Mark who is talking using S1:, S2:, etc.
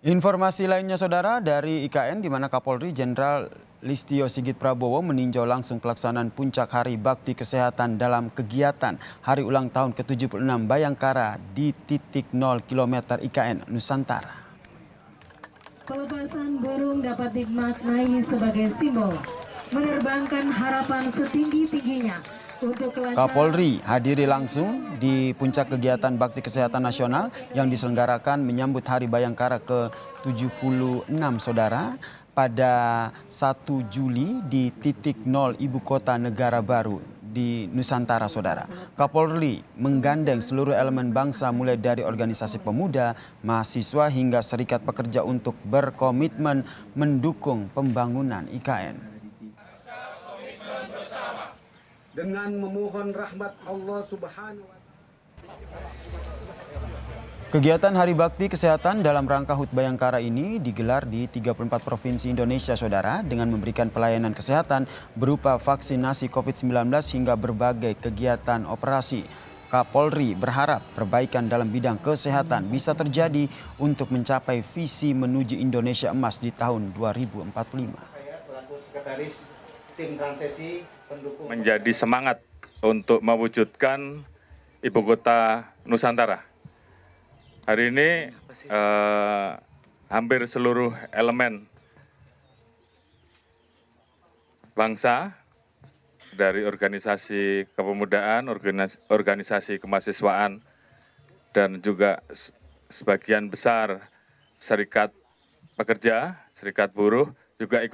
S1: Informasi lainnya saudara dari IKN di mana Kapolri Jenderal Listio Sigit Prabowo meninjau langsung pelaksanaan puncak Hari Bakti Kesehatan dalam kegiatan Hari Ulang Tahun ke-76 Bayangkara di titik 0 km IKN Nusantara.
S2: Pelepasan burung dapat dimaknai sebagai simbol menerbangkan harapan setinggi-tingginya untuk kelancaran.
S1: Kapolri hadiri langsung di puncak kegiatan Bakti Kesehatan Nasional yang diselenggarakan menyambut Hari Bayangkara ke-76 saudara pada 1 Juli di titik 0 Ibu Kota Negara Baru di Nusantara saudara. Kapolri menggandeng seluruh elemen bangsa mulai dari organisasi pemuda, mahasiswa hingga serikat pekerja untuk berkomitmen mendukung pembangunan IKN.
S3: Dengan memohon rahmat Allah Subhanahu wa Ta'ala.
S1: Kegiatan Hari Bakti Kesehatan dalam rangka HUT Bayangkara ini digelar di 34 provinsi Indonesia saudara dengan memberikan pelayanan kesehatan berupa vaksinasi COVID-19 hingga berbagai kegiatan operasi. Kapolri berharap perbaikan dalam bidang kesehatan bisa terjadi untuk mencapai visi menuju Indonesia Emas di tahun 2045.
S4: Saya selaku sekretaris tim transisi pendukung
S5: menjadi semangat untuk mewujudkan Ibu Kota Nusantara. Hari ini hampir seluruh elemen bangsa dari organisasi kepemudaan, organisasi kemahasiswaan, dan juga sebagian besar serikat pekerja, serikat buruh juga ikut